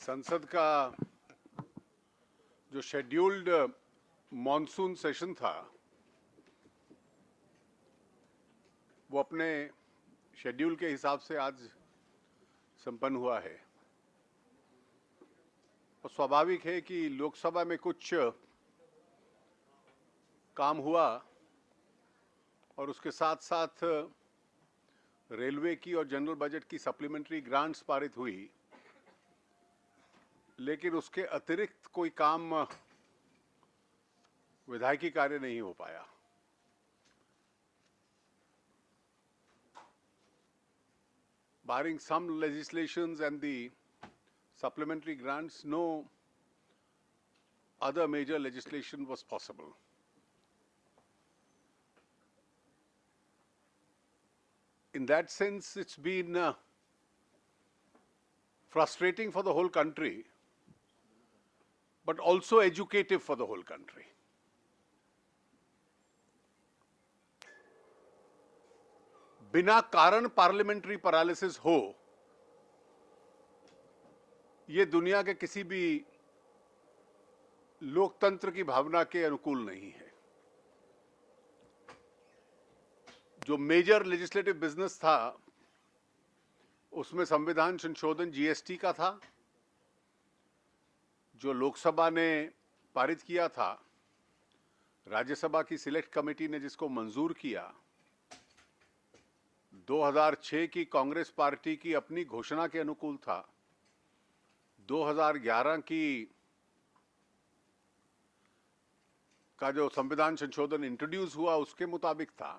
संसद का जो शेड्यूल्ड मॉनसून सेशन था वो अपने शेड्यूल के हिसाब से आज संपन्न हुआ है और स्वाभाविक है कि लोकसभा में कुछ काम हुआ और उसके साथ साथ रेलवे की और जनरल बजट की सप्लीमेंट्री ग्रांट्स पारित हुई, लेकिन उसके अतिरिक्त कोई काम विधायकी कार्य नहीं हो पाया। Barring some legislations and the supplementary grants, no other major legislation was possible. In that sense, it's been frustrating for the whole country, but also educative for the whole country. बिना कारण पार्लियामेंट्री पैरालिसिस हो, ये दुनिया के किसी भी लोकतंत्र की भावना के अनुकूल नहीं है। जो मेजर लेजिस्लेटिव बिजनेस था उसमें संविधान संशोधन जीएसटी का था, जो लोकसभा ने पारित किया था, राज्यसभा की सिलेक्ट कमेटी ने जिसको मंजूर किया, 2006 की कांग्रेस पार्टी की अपनी घोषणा के अनुकूल था, 2011 का जो संविधान संशोधन इंट्रोड्यूस हुआ उसके मुताबिक था,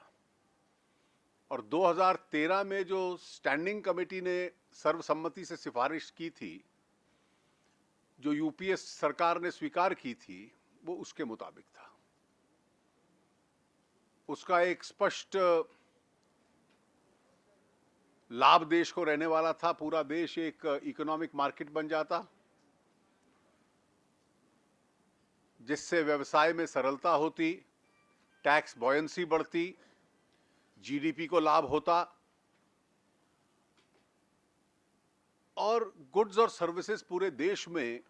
और 2013 में जो स्टैंडिंग कमेटी ने सर्वसम्मति से सिफारिश की थी, जो यूपीए सरकार ने स्वीकार की थी, वो उसके मुताबिक था। उसका एक स्पष्ट लाभ देश को रहने वाला था। पूरा देश एक इकोनॉमिक मार्केट बन जाता, जिससे व्यवसाय में सरलता होती, टैक्स बॉयंसी बढ़ती, जीडीपी को लाभ होता और गुड्स और सर्विसेज पूरे देश में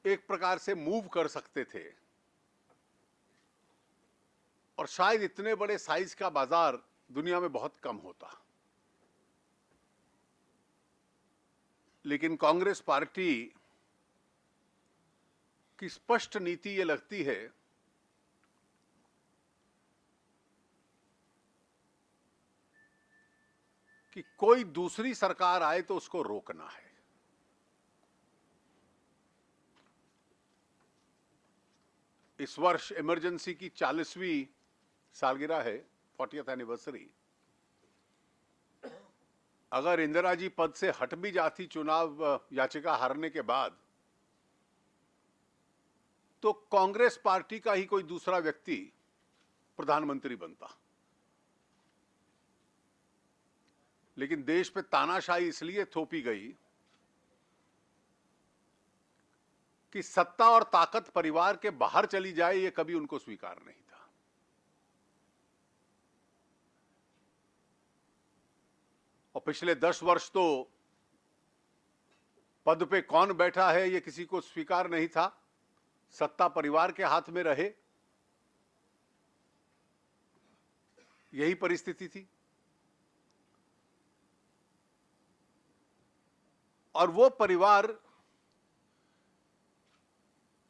एक प्रकार से मूव कर सकते थे। और शायद इतने बड़े साइज का बाजार दुनिया में बहुत कम होता। लेकिन कांग्रेस पार्टी की स्पष्ट नीति ये लगती है कि कोई दूसरी सरकार आए तो उसको रोकना है। इस वर्ष इमरजेंसी की 40वीं सालगिरह है, 40th एनिवर्सरी। अगर इंदिरा जी पद से हट भी जाती चुनाव याचिका हारने के बाद, तो कांग्रेस पार्टी का ही कोई दूसरा व्यक्ति प्रधानमंत्री बनता। लेकिन देश पे तानाशाही इसलिए थोपी गई कि सत्ता और ताकत परिवार के बाहर चली जाए, ये कभी उनको स्वीकार नहीं था। और पिछले 10 वर्ष तो पद पे कौन बैठा है ये किसी को स्वीकार नहीं था, सत्ता परिवार के हाथ में रहे, यही परिस्थिति थी। और वो परिवार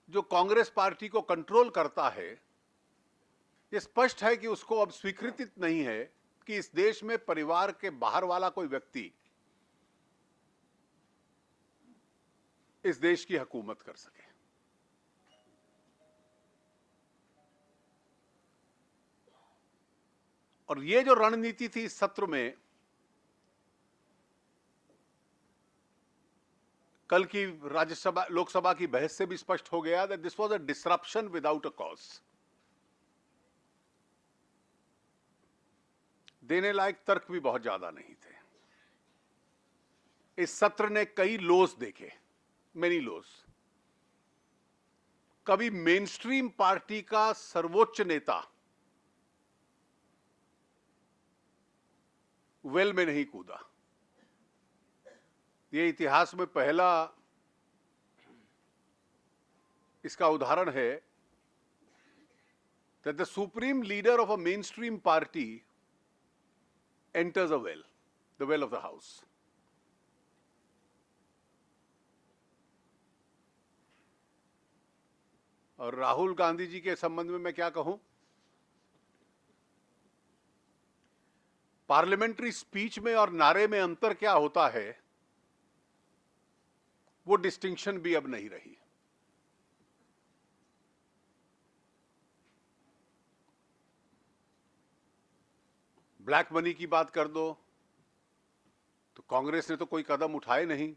जो कांग्रेस पार्टी को कंट्रोल करता है, ये स्पष्ट है कि उसको अब स्वीकृति नहीं है कि इस देश में परिवार के बाहर वाला कोई व्यक्ति इस देश की हुकूमत कर सके। और ये जो रणनीति थी इस सत्र में, कल की राज्यसभा लोकसभा की बहस से भी स्पष्ट हो गया that this was a disruption without a cause. देने लायक तर्क भी बहुत ज्यादा नहीं थे। इस सत्र ने कई लोस देखे, मेनी लोस। कभी मेनस्ट्रीम पार्टी का सर्वोच्च नेता वेल में नहीं कूदा। ये इतिहास में पहला इसका उदाहरण है that the supreme leader of a mainstream party enters a well, the well of the house. और राहुल गांधी जी के संबंध में मैं क्या कहूं? पार्लियामेंट्री स्पीच में और नारे में अंतर क्या होता है, वो डिस्टिंक्शन भी अब नहीं रही। ब्लैक मनी की बात कर दो तो कांग्रेस ने तो कोई कदम उठाए नहीं,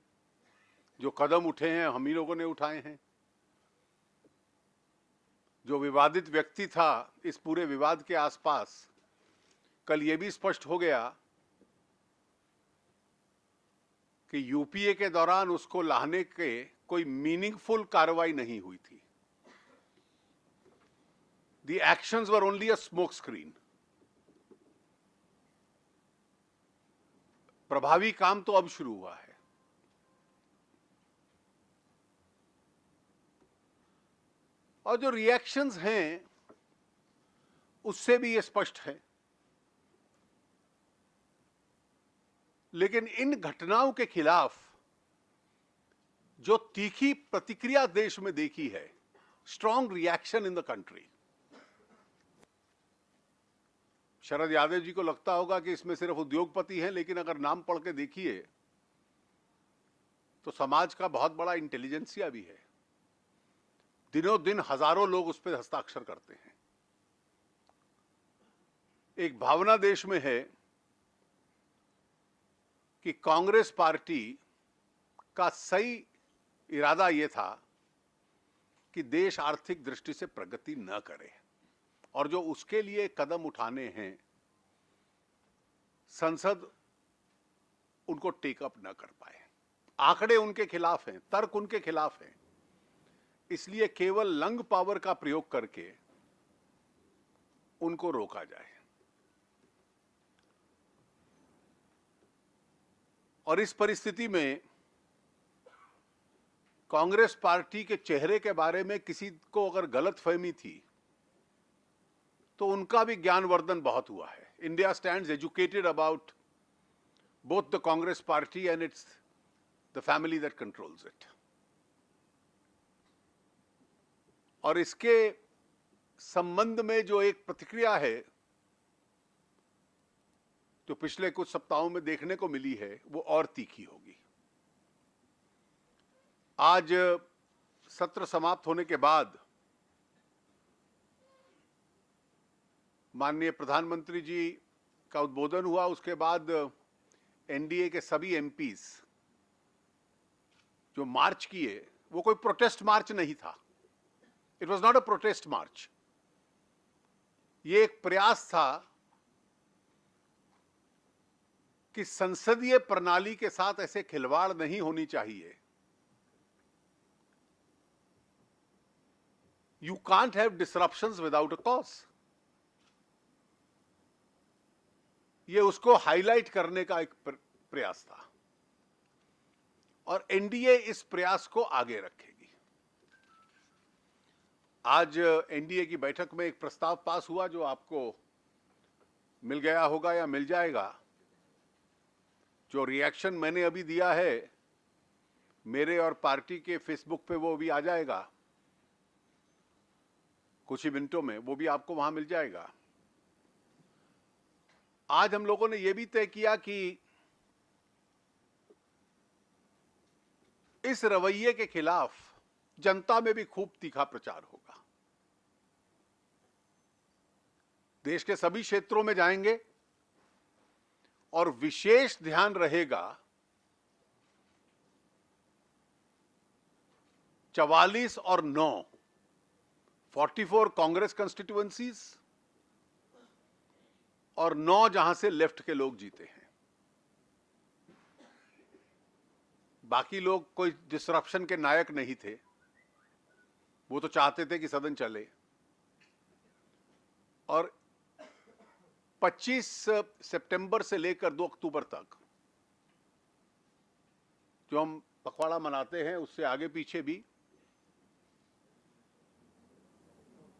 जो कदम उठे हैं हम ही लोगों ने उठाए हैं। जो विवादित व्यक्ति था इस पूरे विवाद के आसपास, कल यह भी स्पष्ट हो गया कि यूपीए के दौरान उसको लाने के कोई मीनिंगफुल कार्रवाई नहीं हुई थी। The actions were only a smoke screen. प्रभावी काम तो अब शुरू हुआ है। और जो रिएक्शंस हैं उससे भी ये स्पष्ट है। लेकिन इन घटनाओं के खिलाफ जो तीखी प्रतिक्रिया देश में देखी है, strong reaction in the country, Sharad Yadav ji को लगता होगा कि इसमें सिर्फ उद्योगपति हैं, लेकिन अगर नाम पढ़ के देखिए तो समाज का बहुत बड़ा इंटेलिजेंसिया भी है। दिनों दिन हजारों लोग उस पर हस्ताक्षर करते हैं। एक भावना देश में है कि कांग्रेस पार्टी का सही इरादा यह था कि देश आर्थिक दृष्टि से प्रगति न करे, और जो उसके लिए कदम उठाने हैं संसद उनको टेकअप न कर पाए। आंकड़े उनके खिलाफ हैं, तर्क उनके खिलाफ हैं, इसलिए केवल लंग पावर का प्रयोग करके उनको रोका जाए। और इस परिस्थिति में कांग्रेस पार्टी के चेहरे के बारे में किसी को अगर गलतफहमी थी तो उनका भी ज्ञानवर्धन बहुत हुआ है। India stands educated about both the Congress party and it's the family that controls it. और इसके संबंध में जो एक प्रतिक्रिया है जो पिछले कुछ सप्ताहों में देखने को मिली है, वो और तीखी होगी। आज सत्र समाप्त होने के बाद माननीय प्रधानमंत्री जी का उद्बोधन हुआ। उसके बाद एनडीए के सभी एमपीज जो मार्च किए, वो कोई प्रोटेस्ट मार्च नहीं था। It was not a protest march. ये एक प्रयास था कि संसदीय प्रणाली के साथ ऐसे खिलवाड़ नहीं होनी चाहिए। You can't have disruptions without a cause. ये उसको हाईलाइट करने का एक प्रयास था और एनडीए इस प्रयास को आगे रखेगी। आज एनडीए की बैठक में एक प्रस्ताव पास हुआ जो आपको मिल गया होगा या मिल जाएगा। जो रिएक्शन मैंने अभी दिया है मेरे और पार्टी के फेसबुक पे, वो भी आ जाएगा कुछ ही मिनटों में, वो भी आपको वहां मिल जाएगा। आज हम लोगों ने यह भी तय किया कि इस रवैये के खिलाफ जनता में भी खूब तीखा प्रचार होगा। देश के सभी क्षेत्रों में जाएंगे और विशेष ध्यान रहेगा 44 और 9 44 कांग्रेस कंस्टिट्यूएंसीज और 9 जहां से लेफ्ट के लोग जीते हैं। बाकी लोग कोई डिसरप्शन के नायक नहीं थे, वो तो चाहते थे कि सदन चले। और 25 सितंबर से लेकर 2 अक्टूबर तक जो हम पखवाड़ा मनाते हैं उससे आगे पीछे भी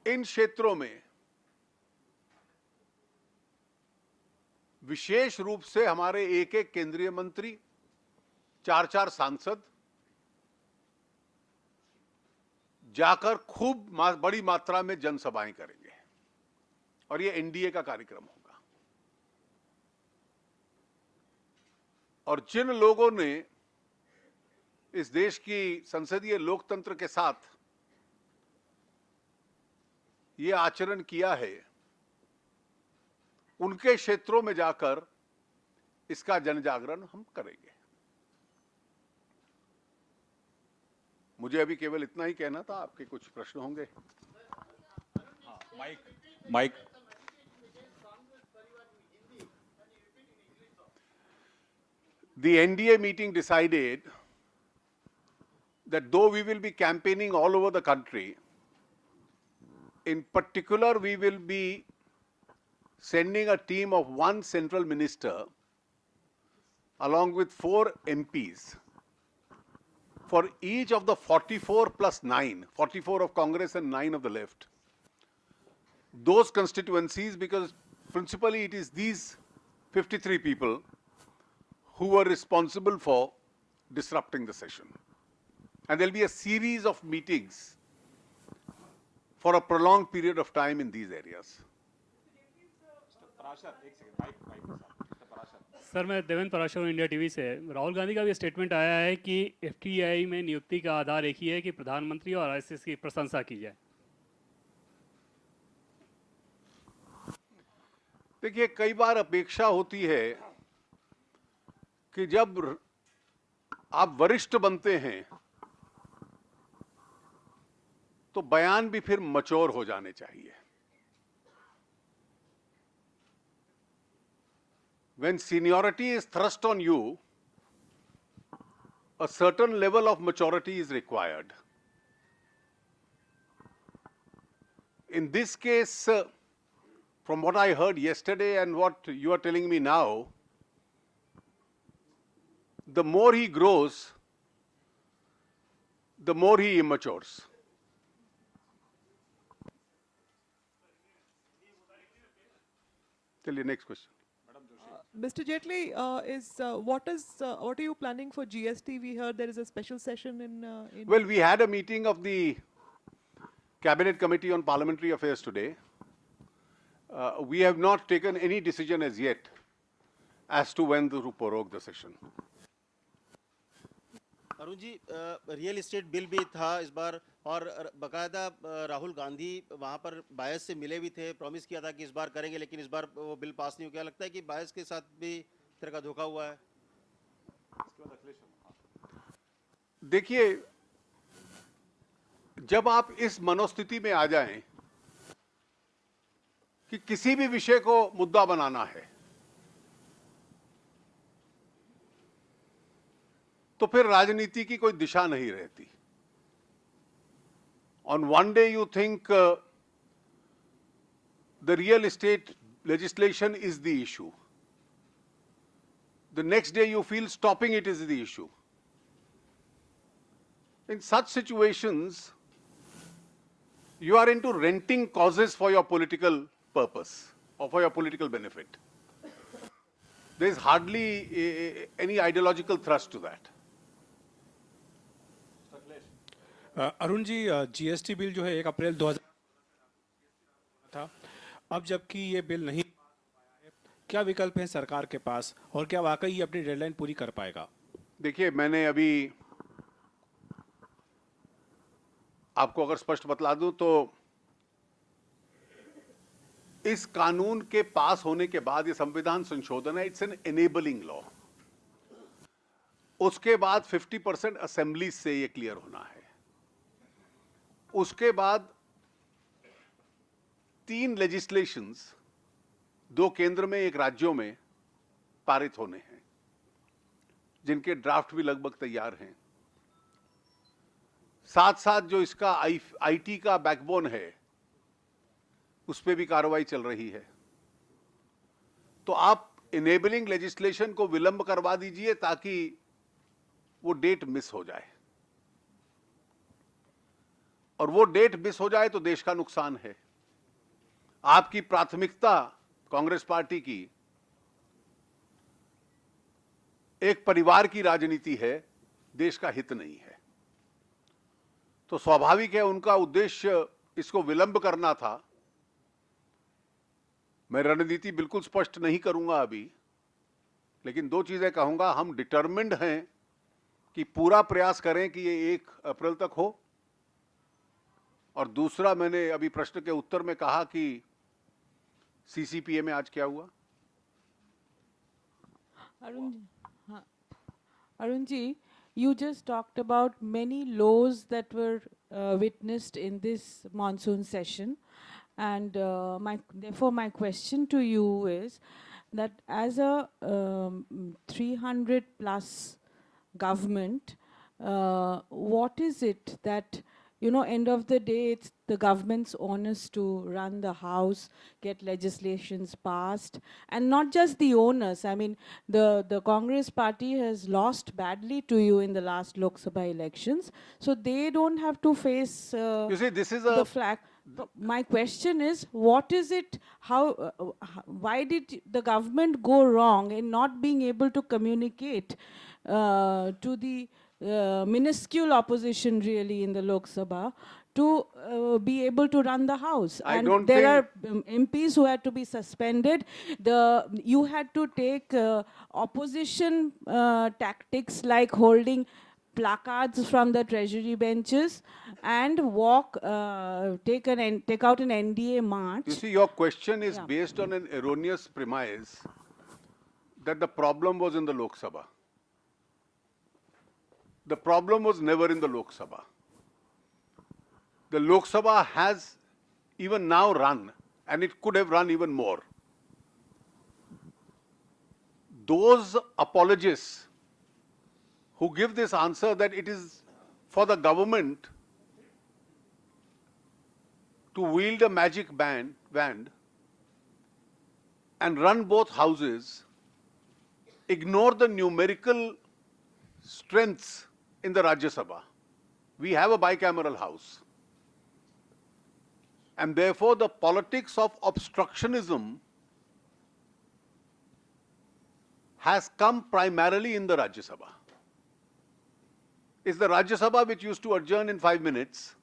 इन क्षेत्रों में विशेष रूप से हमारे एक एक केंद्रीय मंत्री, 4-4 सांसद जाकर खूब बड़ी मात्रा में जनसभाएं करेंगे और ये एनडीए का कार्यक्रम होगा। और जिन लोगों ने इस देश की संसदीय लोकतंत्र के साथ ये आचरण किया है, उनके क्षेत्रों में जाकर इसका जनजागरण हम करेंगे। मुझे अभी केवल इतना ही कहना था, आपके कुछ प्रश्न होंगे। Mike The NDA meeting decided that though we will be campaigning all over the country, in particular we will be sending a team of one central minister along with 4 MPs for each of the 44 plus 9, 44 of Congress and 9 of the left, those constituencies, because principally it is these 53 people who were responsible for disrupting the session. And there'll be a series of meetings for a prolonged period of time in these areas. Sir, मैं देवेंद्र पराशर हूँ, India TV से। राहुल गांधी का भी statement आया है कि FTI में नियुक्ति का आधार एक ही है कि प्रधानमंत्री और आरएसएस की प्रशंसा की जाए। देखिए, कई बार अपेक्षा होती है कि जब आप वरिष्ठ बनते हैं तो बयान भी फिर मैच्योर हो जाने चाहिए। When seniority is thrust on you, a certain level of maturity is required. In this case, from what I heard yesterday and what you are telling me now, the more he grows, the more he immatures. Tell you next question. Mr. Jaitley, what are you planning for GST? We heard there is a special session in. Well, we had a meeting of the Cabinet Committee on Parliamentary Affairs today. We have not taken any decision as yet as to when to prorogue the session. Arun ji, real estate bill भी था इस बार और बकायदा राहुल गांधी वहां पर बायस से मिले भी थे, प्रॉमिस किया था कि इस बार करेंगे, लेकिन इस बार वो बिल पास नहीं हो गया। लगता है कि बायस के साथ भी तरह का धोखा हुआ है। देखिए, जब आप इस मनोस्थिति में आ जाएं कि किसी भी विषय को मुद्दा बनाना है, तो फिर राजनीति की कोई दिशा नहीं रहती। On one day you think the real estate legislation is the issue. The next day you feel stopping it is the issue. In such situations, you are into renting causes for your political purpose or for your political benefit. There is hardly any ideological thrust to that. Arun ji, GST bill जो है 1 अप्रैल 2000 था, अब जबकि ये bill नहीं, क्या विकल्प है सरकार के पास और क्या वाकई ये अपनी डेडलाइन पूरी कर पाएगा? देखिए, मैंने अभी आपको अगर स्पष्ट बतला दूं तो इस कानून के पास होने के बाद, ये संविधान संशोधन है, इट्स एन एनेबलिंग लॉ। उसके बाद 50% असेंबली से ये क्लियर होना है। उसके बाद 3 लेजिस्लेशंस, 2 केंद्र में 1 राज्यों में पारित होने हैं, जिनके ड्राफ्ट भी लगभग तैयार हैं। साथ साथ जो इसका आईटी का बैकबोन है, उस पर भी कार्रवाई चल रही है। तो आप इनेबलिंग लेजिस्लेशन को विलंब करवा दीजिए ताकि वो डेट मिस हो जाए, और वो डेट मिस हो जाए तो देश का नुकसान है। आपकी प्राथमिकता कांग्रेस पार्टी की एक परिवार की राजनीति है, देश का हित नहीं है। तो स्वाभाविक है उनका उद्देश्य इसको विलंब करना था। मैं रणनीति बिल्कुल स्पष्ट नहीं करूंगा अभी, लेकिन दो चीजें कहूंगा। हम डिटरमिन्ड हैं कि पूरा प्रयास करें कि ये 1 अप्रैल तक हो, और दूसरा, मैंने अभी प्रश्न के उत्तर में कहा कि सीसीपीए में आज क्या हुआ। Arun, huh. Arun ji, you just talked about many lows that were witnessed in this monsoon session, and therefore my question to you is that as a 300 plus government, what is it that, you know, end of the day, it's the government's onus to run the house, get legislations passed, and not just the onus. I mean, the Congress party has lost badly to you in the last Lok Sabha elections, so they don't have to face You see, this is the a flag. But my question is, what is it, why did the government go wrong in not being able to communicate to the minuscule opposition really in the Lok Sabha to be able to run the house? I And don't there think- are MPs who had to be suspended. You had to take opposition tactics like holding placards from the treasury benches and take out an NDA march. You see, your question is Yeah. based on an erroneous premise that the problem was in the Lok Sabha. The problem was never in the Lok Sabha. The Lok Sabha has even now run, and it could have run even more. Those apologists who give this answer that it is for the government to wield a magic wand and run both houses ignore the numerical strengths in the Rajya Sabha. We have a bicameral house. And therefore, the politics of obstructionism has come primarily in the Rajya Sabha. It's the Rajya Sabha which used to adjourn in 5 minutes.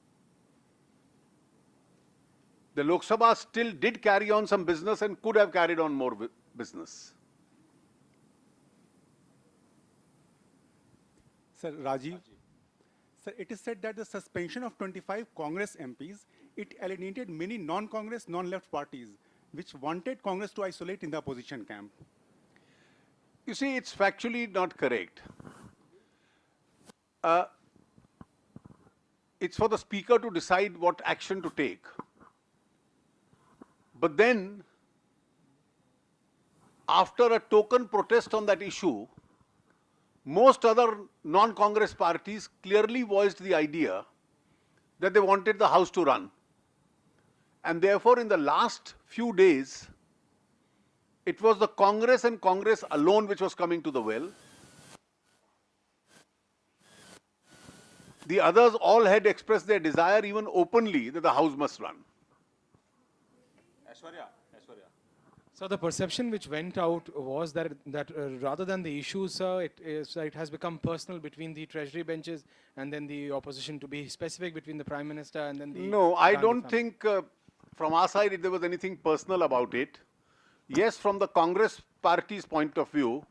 The Lok Sabha still did carry on some business and could have carried on more business. Sir, Rajiv. Sir, it is said that the suspension of 25 Congress MPs, it alienated many non-Congress, non-left parties, which wanted Congress to isolate in the opposition camp. You see, it's factually not correct. It's for the speaker to decide what action to take. But then, after a token protest on that issue, most other non-Congress parties clearly voiced the idea that they wanted the House to run. And therefore, in the last few days, it was the Congress and Congress alone which was coming to the well. The others all had expressed their desire even openly that the House must run. So the perception which went out was that rather than the issues, it has become personal between the treasury benches and then the opposition, to be specific, between the Prime Minister and then the... No, I Gandhi don't family. think from our side there was anything personal about it. Yes, from the Congress party's point of view,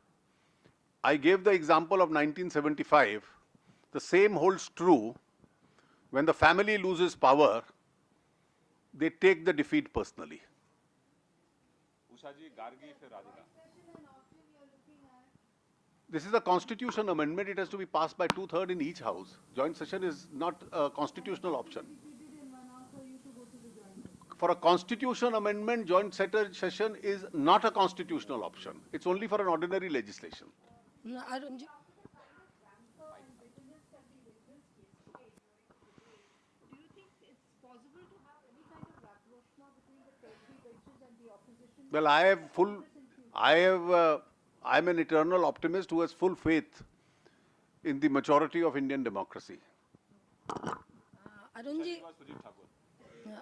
I gave the example of 1975. The same holds true. When the family loses power, they take the defeat personally. This is a constitution amendment. It has to be passed by 2/3 in each house. Joint session is not a constitutional option. For a constitution amendment, joint session is not a constitutional option. It's only for an ordinary legislation. Arun ji, Well, I'm an eternal optimist who has full faith in the maturity of Indian democracy.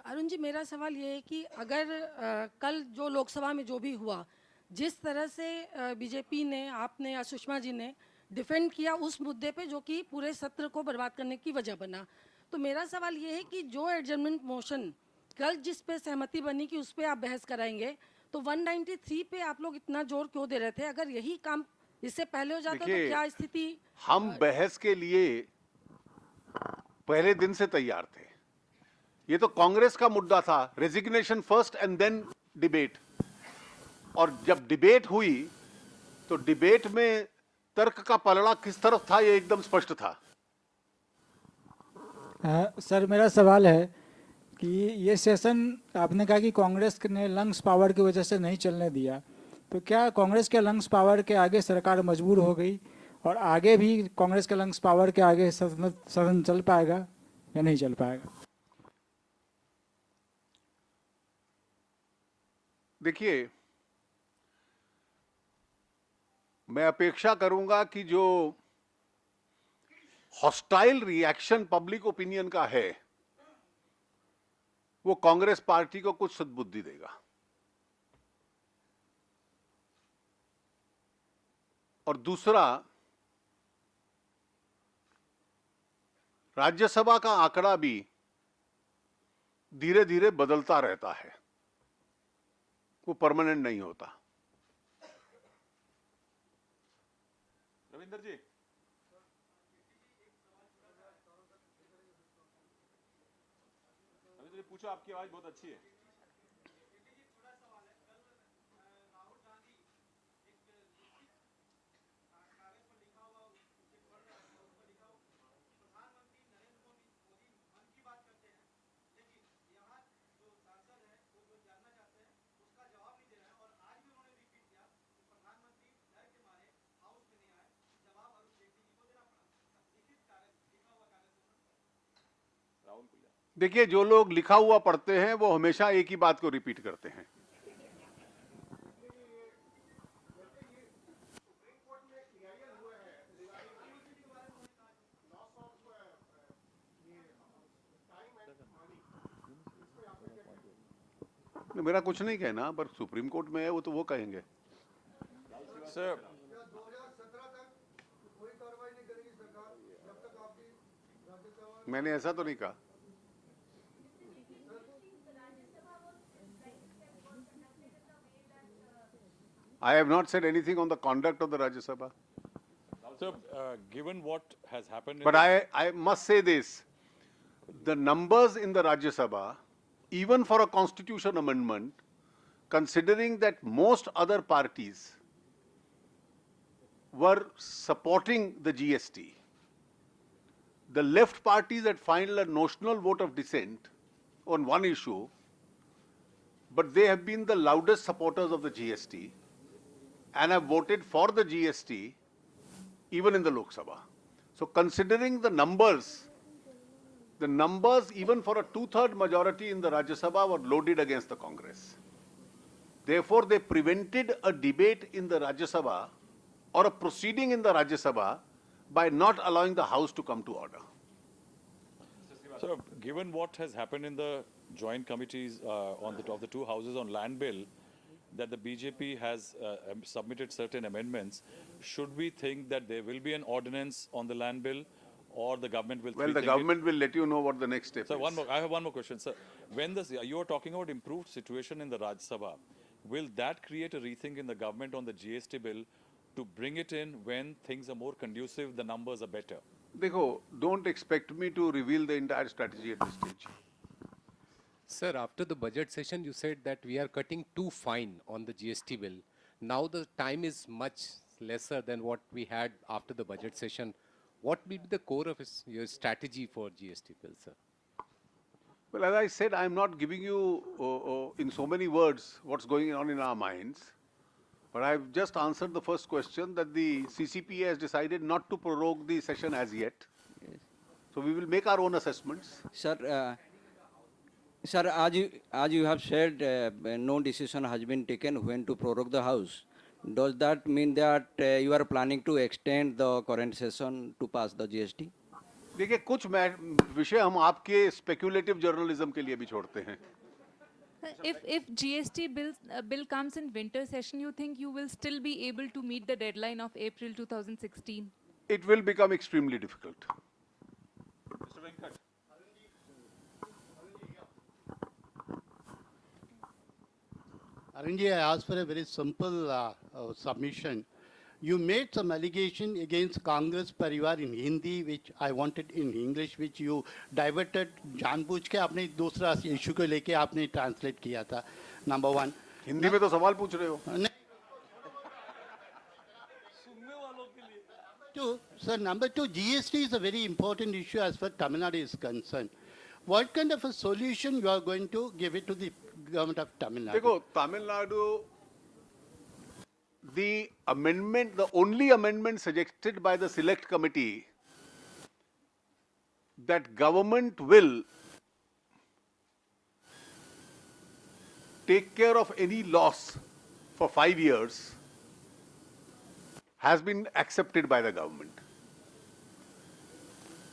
Arun ji मेरा सवाल ये है कि अगर कल जो लोकसभा में जो भी हुआ, जिस तरह से बीजेपी ने, आपने या सुषमा जी ने डिफेंड किया उस मुद्दे पे जो कि पूरे सत्र को बर्बाद करने की वजह बना, तो मेरा सवाल ये है कि जो एडजर्नमेंट मोशन कल जिस पे सहमति बनी कि उस पे आप बहस कराएंगे, तो 193 पे आप लोग इतना जोर क्यों दे रहे थे? अगर यही काम इससे पहले हो जाता तो देखिए, क्या स्थिति? हम बहस के लिए पहले दिन से तैयार थे। ये तो कांग्रेस का मुद्दा था, resignation first and then debate. और जब डिबेट हुई तो डिबेट में तर्क का पलड़ा किस तरफ था ये एकदम स्पष्ट था। सर मेरा सवाल है कि ये सेशन आपने कहा कि कांग्रेस ने लंग्स पावर की वजह से नहीं चलने दिया, तो क्या कांग्रेस के लंग्स पावर के आगे सरकार मजबूर हो गई और आगे भी कांग्रेस के लंग्स पावर के आगे सदन चल पाएगा या नहीं चल पाएगा? देखिए, मैं अपेक्षा करूंगा कि जो हॉस्टाइल रिएक्शन पब्लिक ओपिनियन का है वो कांग्रेस पार्टी को कुछ सद्बुद्धि देगा। और दूसरा, राज्यसभा का आंकड़ा भी धीरे धीरे बदलता रहता है, वो परमानेंट नहीं होता। रविंदर जी, पूछो, आपकी आवाज बहुत अच्छी है। देखिए, जो लोग लिखा हुआ पढ़ते हैं वो हमेशा एक ही बात को रिपीट करते हैं। मेरा कुछ नहीं कहना, पर सुप्रीम कोर्ट में है वो तो वो कहेंगे। सर, मैंने ऐसा तो नहीं कहा। I have not said anything on the conduct of the Rajya Sabha. sir, given what has happened, But I must say this, the numbers in the Rajya Sabha, even for a constitution amendment, considering that most other parties were supporting the GST, the left parties had filed a notional vote of dissent on one issue, but they have been the loudest supporters of the GST and have voted for the GST even in the Lok Sabha. So considering the numbers even for a two-third majority in the Rajya Sabha were loaded against the Congress. Therefore, they prevented a debate in the Rajya Sabha or a proceeding in the Rajya Sabha by not allowing the House to come to order. sir, given what has happened in the joint committees of the two houses on land bill, that the BJP has submitted certain amendments, should we think that there will be an ordinance on the land bill, or the government will? Well, the government will let you know what the next step Sir, is. I have one more question, sir. When you are talking about improved situation in the Rajya Sabha, will that create a rethink in the government on the GST bill to bring it in when things are more conducive, the numbers are better? Dekho, don't expect me to reveal the entire strategy at this stage. Sir, after the budget session, you said that we are cutting too fine on the GST bill. Now the time is much lesser than what we had after the budget session. What will be the core of your strategy for GST bill, sir? Well, as I said, I am not giving you in so many words what's going on in our minds. But I've just answered the first question that the CCPA has decided not to prorogue the session as yet. So we will make our own assessments. Sir, as you have said, no decision has been taken when to prorogue the House. Does that mean that you are planning to extend the current session to pass the GST? देखिए कुछ विषय हम आपके speculative journalism के लिए भी छोड़ते हैं. If GST bill comes in winter session, you think you will still be able to meet the deadline of April 2016? It will become extremely difficult. Arunji, I asked for a very simple submission. You made some allegation against Congress Parivar in Hindi, which I wanted in English, which you diverted जानबूझ के आपने दूसरा issue को लेके आपने translate किया था. Number one. Hindi में तो सवाल पूछ रहे हो. Sir, number two, GST is a very important issue as far as Tamil Nadu is concerned. What kind of a solution you are going to give it to the government of Tamil Nadu? देखो Tamil Nadu, the only amendment suggested by the select committee that government will take care of any loss for 5 years has been accepted by the government.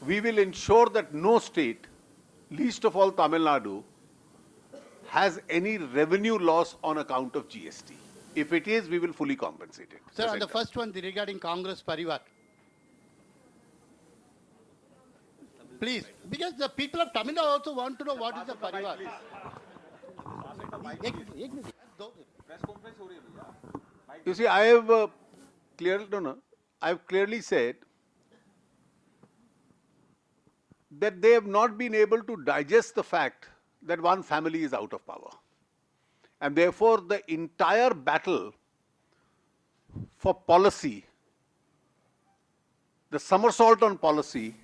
We will ensure that no state, least of all Tamil Nadu, has any revenue loss on account of GST. If it is, we will fully compensate it. Sir, on the first one regarding Congress Parivar. Please, because the people of Tamil Nadu also want to know what is the Parivar. You see, I have clearly said that they have not been able to digest the fact that one family is out of power. And therefore, the entire battle for policy, the somersault on policy,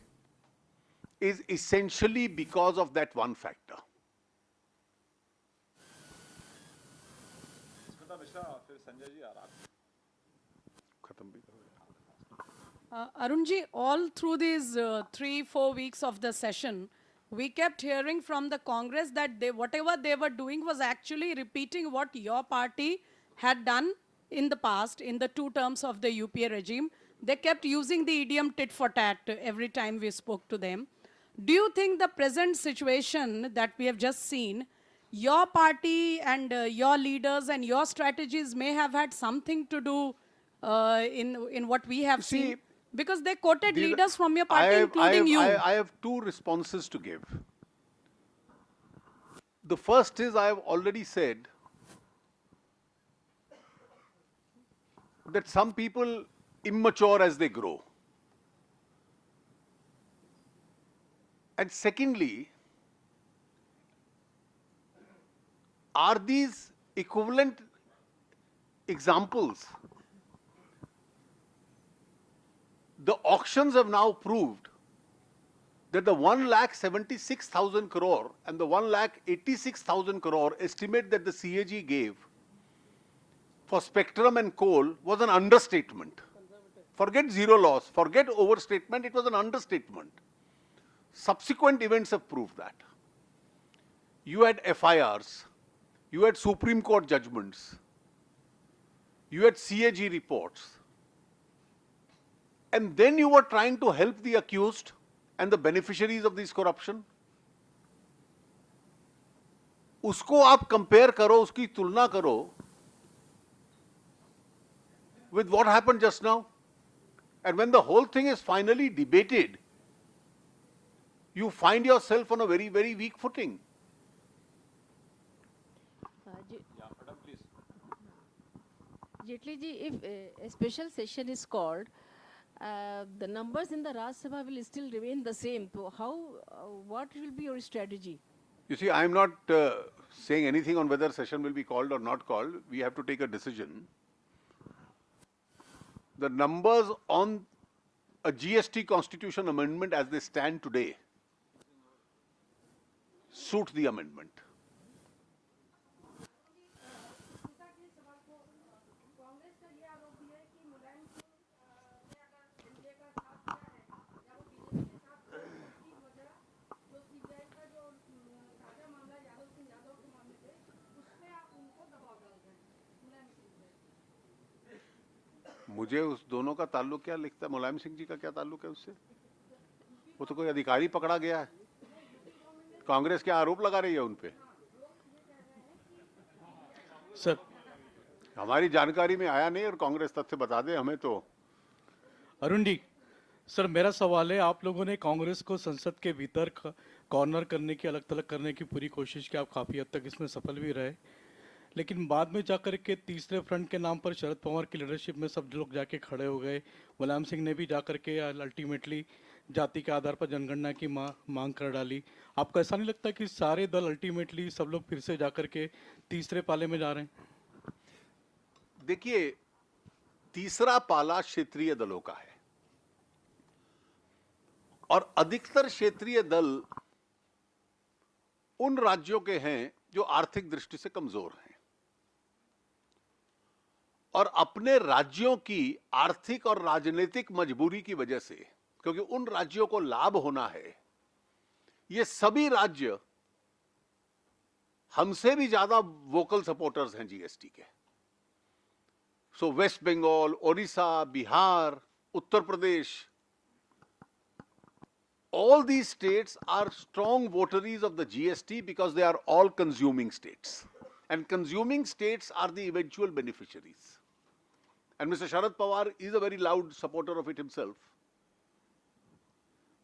is essentially because of that one factor. Arunji, all through these 3-4 weeks of the session, we kept hearing from the Congress that whatever they were doing was actually repeating what your party had done in the past, in the 2 terms of the UPA regime. They kept using the idiom tit for tat every time we spoke to them. Do you think the present situation that we have just seen, your party and your leaders and your strategies may have had something to do in what we have seen? Because they quoted leaders from your party, including you. I have 2 responses to give. The first is, I have already said that some people immature as they grow. And secondly, are these equivalent examples? The auctions have now proved that the 1,76,000 crore and the 1,86,000 crore estimate that the CAG gave for spectrum and coal was an understatement. Forget zero loss, forget overstatement, it was an understatement. Subsequent events have proved that. You had FIRs, you had Supreme Court judgments, you had CAG reports, and then you were trying to help the accused and the beneficiaries of this corruption. उसको आप compare करो, उसकी तुलना करो with what happened just now. And when the whole thing is finally debated, you find yourself on a very, very weak footing. Jetli ji, if a special session is called, the numbers in the Rajya Sabha will still remain the same. So how, what will be your strategy? You see, I am not saying anything on whether session will be called or not called. We have to take a decision. The numbers on a GST constitution amendment as they stand today suit the amendment. मुझे उस दोनों का ताल्लुक क्या लिखता है, मुलायम सिंह जी का क्या ताल्लुक है उससे? वो तो कोई अधिकारी पकड़ा गया है, कांग्रेस क्या आरोप लगा रही है उन पे? सर हमारी जानकारी में आया नहीं और कांग्रेस तथ्य बता दे हमें तो। अरुण जी, सर मेरा सवाल है, आप लोगों ने कांग्रेस को संसद के भीतर कॉर्नर करने की, अलग थलग करने की पूरी कोशिश की, आप काफ़ी हद तक इसमें सफल भी रहे, लेकिन बाद में जाकर के तीसरे फ्रंट के नाम पर शरद पवार की लीडरशिप में सब लोग जाके खड़े हो गए। मुलायम सिंह ने भी जाकर के अल्टीमेटली जाति के आधार पर जनगणना की मांग कर डाली। आपको ऐसा नहीं लगता कि सारे दल अल्टीमेटली सब लोग फिर से जाकर के तीसरे पाले में जा रहे हैं? देखिए, तीसरा पाला क्षेत्रीय दलों का है और अधिकतर क्षेत्रीय दल उन राज्यों के हैं जो आर्थिक दृष्टि से कमजोर हैं और अपने राज्यों की आर्थिक और राजनीतिक मजबूरी की वजह से, क्योंकि उन राज्यों को लाभ होना है, ये सभी राज्य हमसे भी ज्यादा वोकल सपोर्टर्स हैं जीएसटी के। So West Bengal, Odisha, Bihar, Uttar Pradesh, all these states are strong votaries of the GST because they are all consuming states, and consuming states are the eventual beneficiaries. And Mr. Sharad Pawar is a very loud supporter of it himself.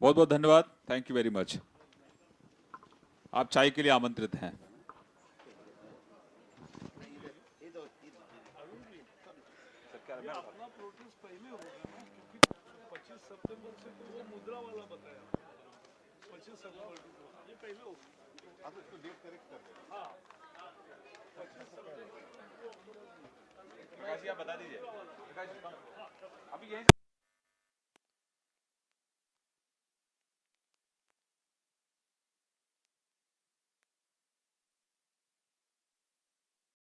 बहुत बहुत धन्यवाद, thank you very much. आप चाय के लिए आमंत्रित हैं। प्रकाश जी आप बता दीजिए। प्रकाश जी, अभी यहीं